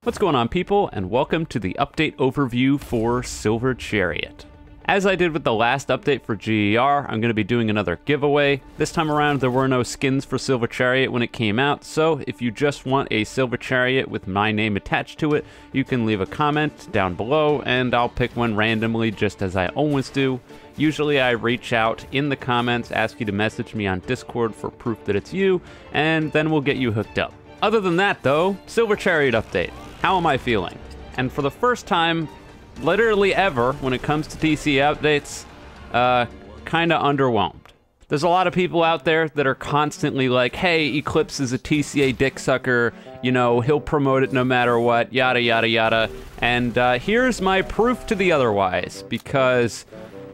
What's going on, people, and welcome to the update overview for Silver Chariot. As I did with the last update for GER, I'm going to be doing another giveaway. This time around, there were no skins for Silver Chariot when it came out, so if you just want a Silver Chariot with my name attached to it, you can leave a comment down below, and I'll pick one randomly just as I always do. Usually I reach out in the comments, ask you to message me on Discord for proof that it's you, and then we'll get you hooked up. Other than that, though, Silver Chariot update. How am I feeling? And for the first time, literally ever, when it comes to TC updates, kinda underwhelmed. There's a lot of people out there that are constantly like, hey, Eclipse is a TCA dick sucker, you know, he'll promote it no matter what, yada yada yada. And here's my proof to the otherwise, because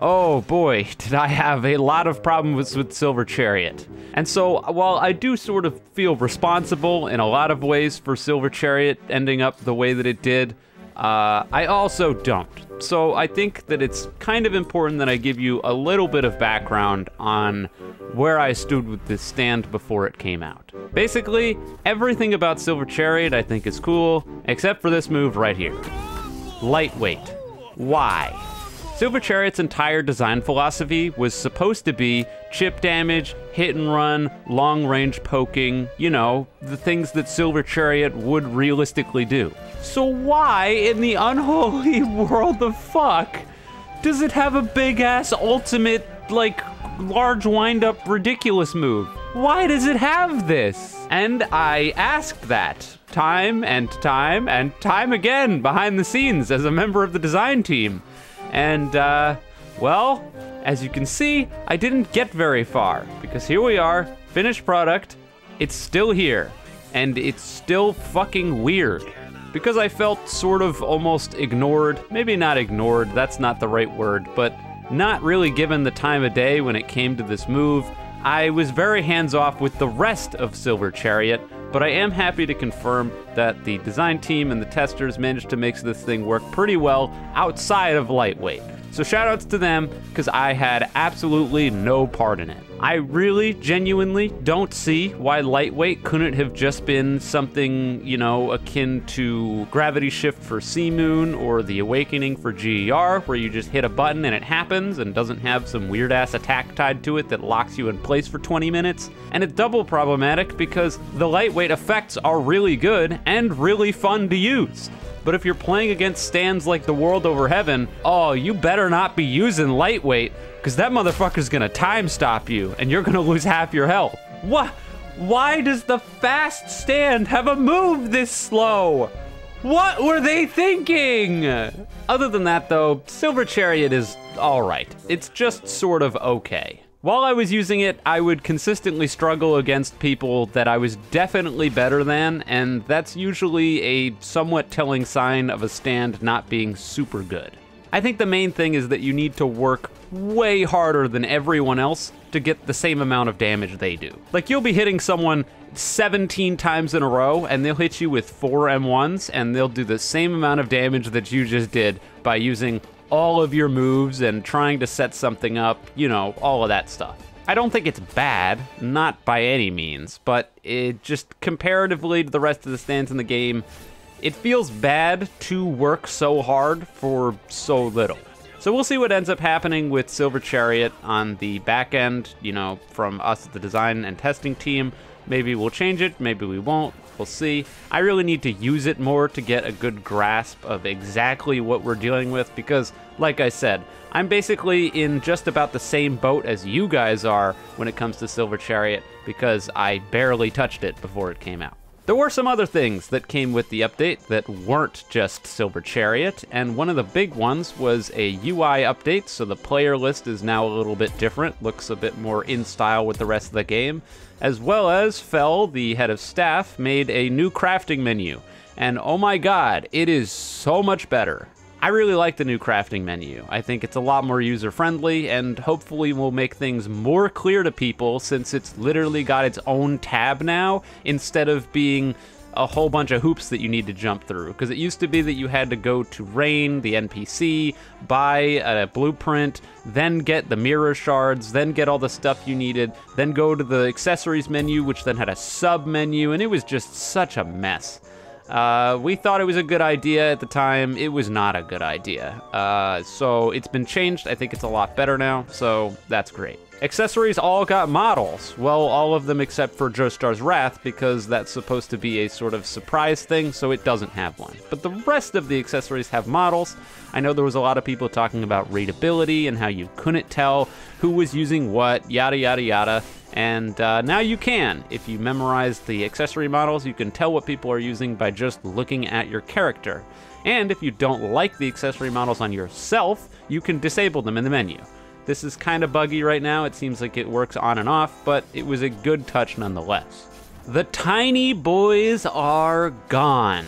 oh boy, did I have a lot of problems with Silver Chariot. And so, while I do sort of feel responsible in a lot of ways for Silver Chariot ending up the way that it did, I also don't. So I think that it's kind of important that I give you a little bit of background on where I stood with this stand before it came out. Basically, everything about Silver Chariot I think is cool, except for this move right here. Lightweight. Why? Silver Chariot's entire design philosophy was supposed to be chip damage, hit and run, long-range poking, you know, the things that Silver Chariot would realistically do. So why in the unholy world of fuck does it have a big-ass ultimate, like, large wind-up ridiculous move? Why does it have this? And I asked that time and time and time again behind the scenes as a member of the design team. And, well, as you can see, I didn't get very far, because here we are, finished product, it's still here, and it's still fucking weird. Because I felt sort of almost ignored, maybe not ignored, that's not the right word, but not really given the time of day when it came to this move, I was very hands-off with the rest of Silver Chariot, but I am happy to confirm that the design team and the testers managed to make this thing work pretty well outside of lightweight. So shoutouts to them, because I had absolutely no part in it. I really, genuinely don't see why lightweight couldn't have just been something, you know, akin to Gravity Shift for Sea Moon or the Awakening for GER, where you just hit a button and it happens and doesn't have some weird-ass attack tied to it that locks you in place for 20 minutes. And it's double problematic because the lightweight effects are really good and really fun to use. But if you're playing against stands like the World Over Heaven, oh, you better not be using lightweight, because that motherfucker's gonna time stop you, and you're gonna lose half your health. What? Why does the fast stand have a move this slow? What were they thinking? Other than that, though, Silver Chariot is alright. It's just sort of okay. While I was using it, I would consistently struggle against people that I was definitely better than, and that's usually a somewhat telling sign of a stand not being super good. I think the main thing is that you need to work way harder than everyone else to get the same amount of damage they do. Like, you'll be hitting someone 17 times in a row, and they'll hit you with 4 M1s, and they'll do the same amount of damage that you just did by using all of your moves and trying to set something up, you know, all of that stuff. I don't think it's bad, not by any means, but it just comparatively to the rest of the stands in the game, it feels bad to work so hard for so little. So we'll see what ends up happening with Silver Chariot on the back end, you know, from us, the design and testing team. Maybe we'll change it, maybe we won't. We'll see. I really need to use it more to get a good grasp of exactly what we're dealing with because, like I said, I'm basically in just about the same boat as you guys are when it comes to Silver Chariot because I barely touched it before it came out. There were some other things that came with the update that weren't just Silver Chariot, and one of the big ones was a UI update, so the player list is now a little bit different, looks a bit more in style with the rest of the game, as well as Fel, the head of staff, made a new crafting menu, and oh my god, it is so much better. I really like the new crafting menu. I think it's a lot more user-friendly and hopefully will make things more clear to people since it's literally got its own tab now instead of being a whole bunch of hoops that you need to jump through, because it used to be that you had to go to Rain, the NPC, buy a blueprint, then get the mirror shards, then get all the stuff you needed, then go to the accessories menu, which then had a sub menu, and it was just such a mess. We thought it was a good idea at the time. It was not a good idea. So it's been changed. I think it's a lot better now, so that's great. Accessories all got models. Well, all of them except for Joestar's Wrath, because that's supposed to be a sort of surprise thing, so it doesn't have one. But the rest of the accessories have models. I know there was a lot of people talking about readability and how you couldn't tell who was using what, yada, yada, yada. And now you can. If you memorize the accessory models, you can tell what people are using by just looking at your character. And if you don't like the accessory models on yourself, you can disable them in the menu. This is kind of buggy right now. It seems like it works on and off, but it was a good touch nonetheless. The tiny boys are gone.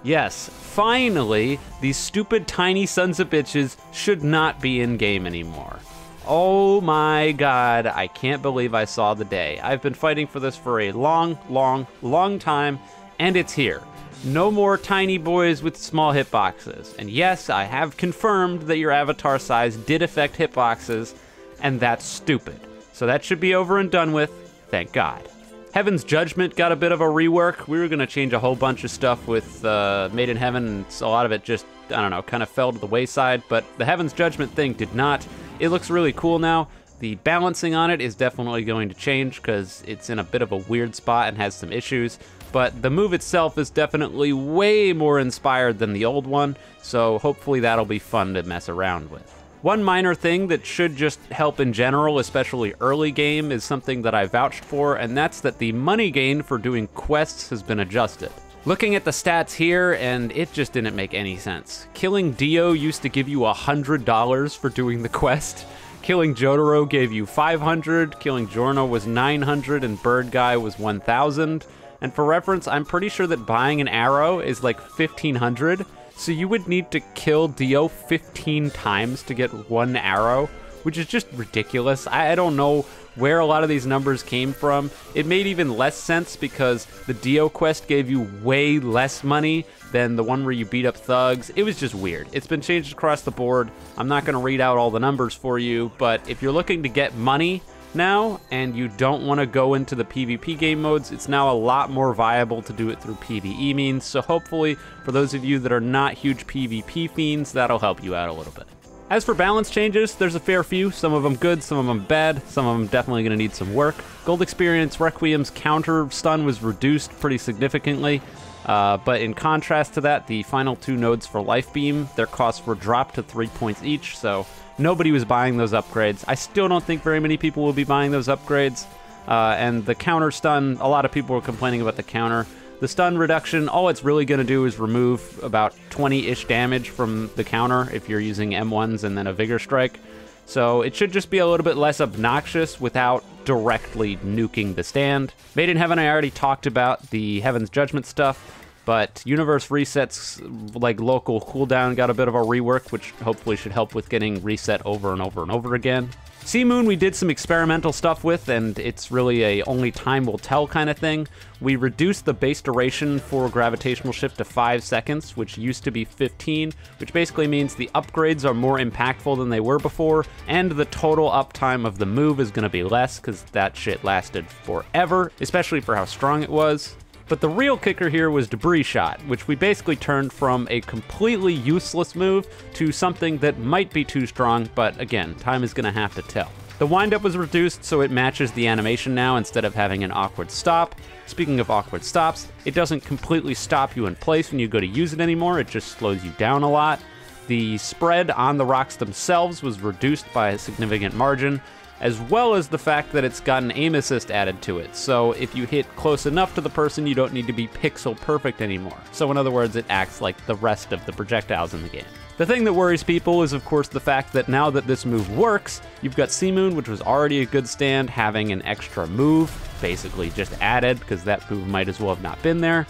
Yes, finally, these stupid tiny sons of bitches should not be in game anymore. Oh my god, I can't believe I saw the day. I've been fighting for this for a long, long, long time, and it's here. No more tiny boys with small hitboxes. And yes, I have confirmed that your avatar size did affect hitboxes, and that's stupid. So that should be over and done with, thank God. Heaven's Judgment got a bit of a rework. We were gonna change a whole bunch of stuff with Made in Heaven, and a lot of it just, I don't know, kind of fell to the wayside, but the Heaven's Judgment thing did not. It looks really cool now. The balancing on it is definitely going to change because it's in a bit of a weird spot and has some issues, but the move itself is definitely way more inspired than the old one, so hopefully that'll be fun to mess around with. One minor thing that should just help in general, especially early game, is something that I vouched for, and that's that the money gain for doing quests has been adjusted. Looking at the stats here, and it just didn't make any sense. Killing Dio used to give you $100 for doing the quest. Killing Jotaro gave you 500, killing Giorno was 900, and Bird Guy was 1,000. And for reference, I'm pretty sure that buying an arrow is like 1,500, so you would need to kill Dio 15 times to get one arrow, which is just ridiculous. I don't know where a lot of these numbers came from. It made even less sense because the Dio quest gave you way less money than the one where you beat up thugs. It was just weird. It's been changed across the board. I'm not gonna read out all the numbers for you, but if you're looking to get money now and you don't wanna go into the PvP game modes, it's now a lot more viable to do it through PvE means. So hopefully for those of you that are not huge PvP fiends, that'll help you out a little bit. As for balance changes, there's a fair few, some of them good, some of them bad, some of them definitely gonna need some work. Gold Experience Requiem's counter stun was reduced pretty significantly, but in contrast to that, the final two nodes for Life Beam, their costs were dropped to 3 points each, so nobody was buying those upgrades. I still don't think very many people will be buying those upgrades, and the counter stun, a lot of people were complaining about the counter. The stun reduction, all it's really going to do is remove about 20-ish damage from the counter if you're using M1s and then a Vigor Strike. So it should just be a little bit less obnoxious without directly nuking the stand. Made in Heaven, I already talked about the Heaven's Judgment stuff, but Universe resets, like local cooldown, got a bit of a rework, which hopefully should help with getting reset over and over and over again. Sea Moon we did some experimental stuff with, and it's really a only time will tell kind of thing. We reduced the base duration for gravitational shift to 5 seconds, which used to be 15, which basically means the upgrades are more impactful than they were before, and the total uptime of the move is going to be less, because that shit lasted forever, especially for how strong it was. But the real kicker here was Debris Shot, which we basically turned from a completely useless move to something that might be too strong, but again, time is gonna have to tell. The windup was reduced so it matches the animation now instead of having an awkward stop. Speaking of awkward stops, it doesn't completely stop you in place when you go to use it anymore, it just slows you down a lot. The spread on the rocks themselves was reduced by a significant margin, as well as the fact that it's got an aim assist added to it. So if you hit close enough to the person, you don't need to be pixel perfect anymore. So in other words, it acts like the rest of the projectiles in the game. The thing that worries people is of course the fact that now that this move works, you've got Sea Moon, which was already a good stand, having an extra move, basically just added, because that move might as well have not been there,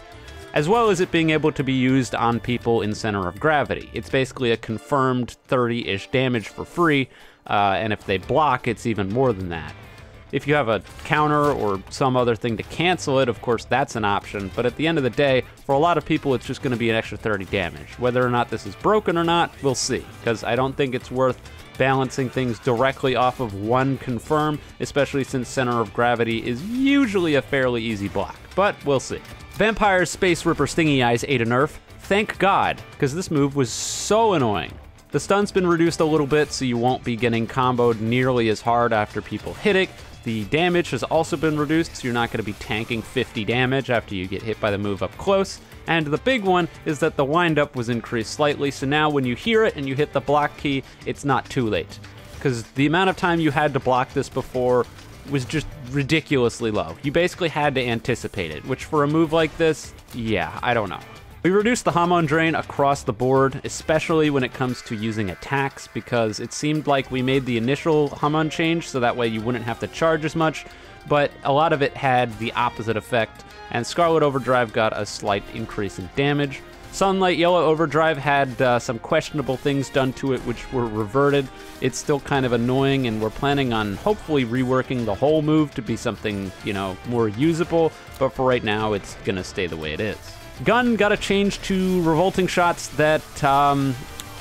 as well as it being able to be used on people in center of gravity. It's basically a confirmed 30-ish damage for free, and if they block, it's even more than that. If you have a counter or some other thing to cancel it, of course, that's an option. But at the end of the day, for a lot of people, it's just going to be an extra 30 damage. Whether or not this is broken or not, we'll see. Because I don't think it's worth balancing things directly off of one confirm, especially since center of gravity is usually a fairly easy block. But we'll see. Vampire's Space Ripper Stingy Eyes ate a nerf. Thank God, because this move was so annoying. The stun's been reduced a little bit, so you won't be getting comboed nearly as hard after people hit it. The damage has also been reduced, so you're not going to be tanking 50 damage after you get hit by the move up close. And the big one is that the windup was increased slightly, so now when you hear it and you hit the block key, it's not too late. Because the amount of time you had to block this before was just ridiculously low. You basically had to anticipate it, which for a move like this, yeah, I don't know. We reduced the Hamon drain across the board, especially when it comes to using attacks, because it seemed like we made the initial Hamon change so that way you wouldn't have to charge as much, but a lot of it had the opposite effect, and Scarlet Overdrive got a slight increase in damage. Sunlight Yellow Overdrive had some questionable things done to it which were reverted. It's still kind of annoying, and we're planning on hopefully reworking the whole move to be something, you know, more usable, but for right now it's gonna stay the way it is. Gun got a change to Revolting Shots that,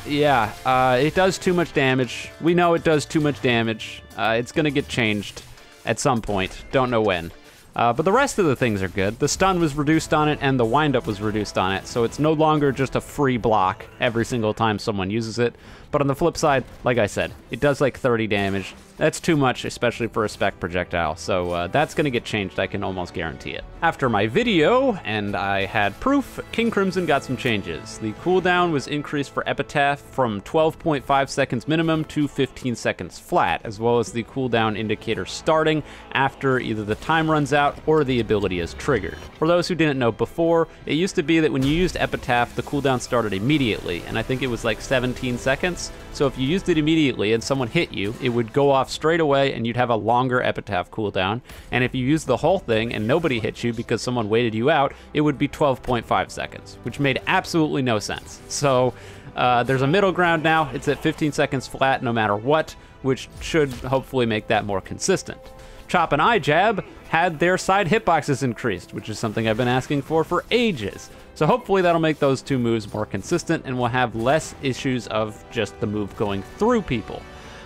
it does too much damage. We know it does too much damage. It's gonna get changed at some point. Don't know when. But the rest of the things are good. The stun was reduced on it, and the windup was reduced on it, so it's no longer just a free block every single time someone uses it. But on the flip side, like I said, it does like 30 damage. That's too much, especially for a spec projectile, so that's gonna get changed, I can almost guarantee it. After my video, and I had proof, King Crimson got some changes. The cooldown was increased for Epitaph from 12.5 seconds minimum to 15 seconds flat, as well as the cooldown indicator starting after either the time runs out or the ability is triggered. For those who didn't know before, it used to be that when you used Epitaph, the cooldown started immediately, and I think it was like 17 seconds. So if you used it immediately and someone hit you, it would go off straight away and you'd have a longer Epitaph cooldown. And if you used the whole thing and nobody hit you because someone waited you out, it would be 12.5 seconds, which made absolutely no sense. So there's a middle ground now. It's at 15 seconds flat no matter what, which should hopefully make that more consistent. Chop and Eye Jab had their side hitboxes increased, which is something I've been asking for ages. So hopefully that'll make those two moves more consistent and we'll have less issues of just the move going through people.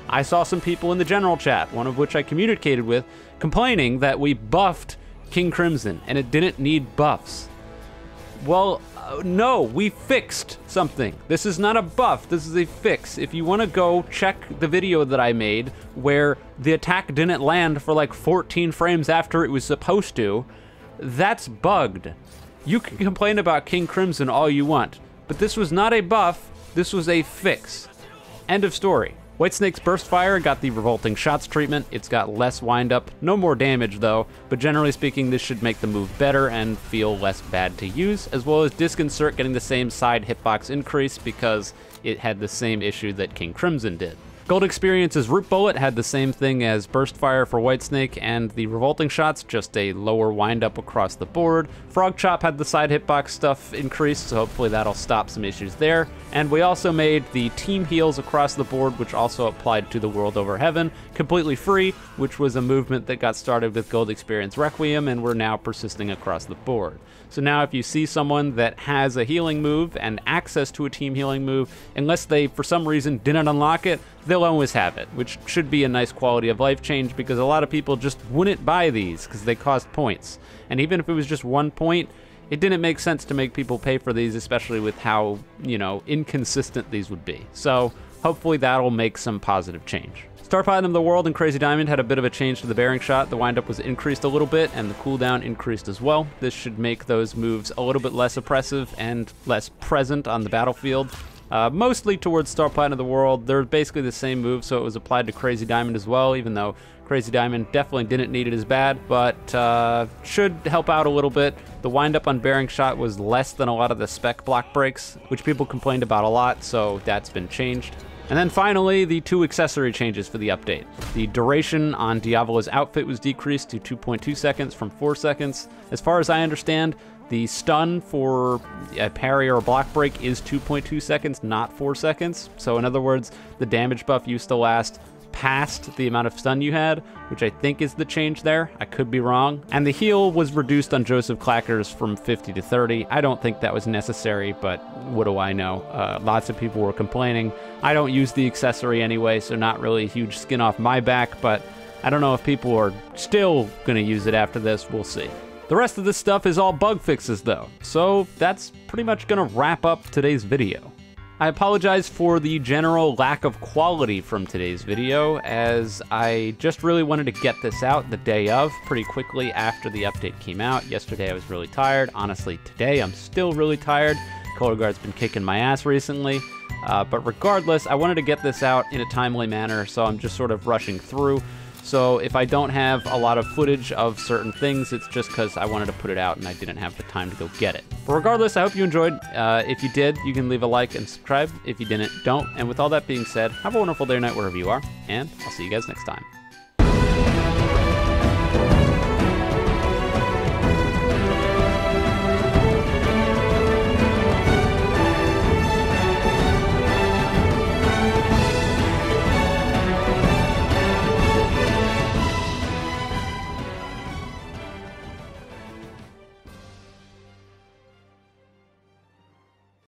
I saw some people in the general chat, one of which I communicated with, complaining that we buffed King Crimson and it didn't need buffs. Well, no, we fixed something. This is not a buff, this is a fix. If you want to go check the video that I made where the attack didn't land for like 14 frames after it was supposed to, that's bugged. You can complain about King Crimson all you want, but this was not a buff, this was a fix. End of story. Whitesnake's Burst Fire got the Revolting Shots treatment. It's got less windup, no more damage though, but generally speaking this should make the move better and feel less bad to use, as well as Disconcert getting the same side hitbox increase because it had the same issue that King Crimson did. Gold Experience's Root Bullet had the same thing as Burst Fire for Whitesnake and the Revolting Shots, just a lower windup across the board. Frog Chop had the side hitbox stuff increased, so hopefully that'll stop some issues there. And we also made the team heals across the board, which also applied to the World Over Heaven, completely free, which was a movement that got started with Gold Experience Requiem and we're now persisting across the board. So now if you see someone that has a healing move and access to a team healing move, unless they for some reason didn't unlock it, they'll always have it, which should be a nice quality of life change because a lot of people just wouldn't buy these because they cost points. And even if it was just 1 point, it didn't make sense to make people pay for these, especially with how, you know, inconsistent these would be. So hopefully that'll make some positive change. Star Platinum of the World and Crazy Diamond had a bit of a change to the bearing shot. The windup was increased a little bit and the cooldown increased as well. This should make those moves a little bit less oppressive and less present on the battlefield. Mostly towards Star Platinum of the World. They're basically the same move, so it was applied to Crazy Diamond as well, even though Crazy Diamond definitely didn't need it as bad, but should help out a little bit. The windup on bearing shot was less than a lot of the spec block breaks, which people complained about a lot, so that's been changed. And then finally, the two accessory changes for the update. The duration on Diavola's outfit was decreased to 2.2 seconds from 4 seconds. As far as I understand, the stun for a parry or a block break is 2.2 seconds, not 4 seconds. So in other words, the damage buff used to last past the amount of stun you had, which I think is the change there. I could be wrong. And the heal was reduced on Joseph Clackers from 50 to 30. I don't think that was necessary, but what do I know? Lots of people were complaining. I don't use the accessory anyway, so not really a huge skin off my back, but I don't know if people are still gonna use it after this. We'll see. The rest of this stuff is all bug fixes though, so that's pretty much gonna wrap up today's video. I apologize for the general lack of quality from today's video, as I just really wanted to get this out the day of, pretty quickly after the update came out. Yesterday I was really tired. Honestly, today I'm still really tired. Color Guard's been kicking my ass recently. But regardless, I wanted to get this out in a timely manner, so I'm just sort of rushing through. So if I don't have a lot of footage of certain things, it's just because I wanted to put it out and I didn't have the time to go get it. But regardless, I hope you enjoyed. If you did, you can leave a like and subscribe. If you didn't, don't. And with all that being said, have a wonderful day or night wherever you are, and I'll see you guys next time.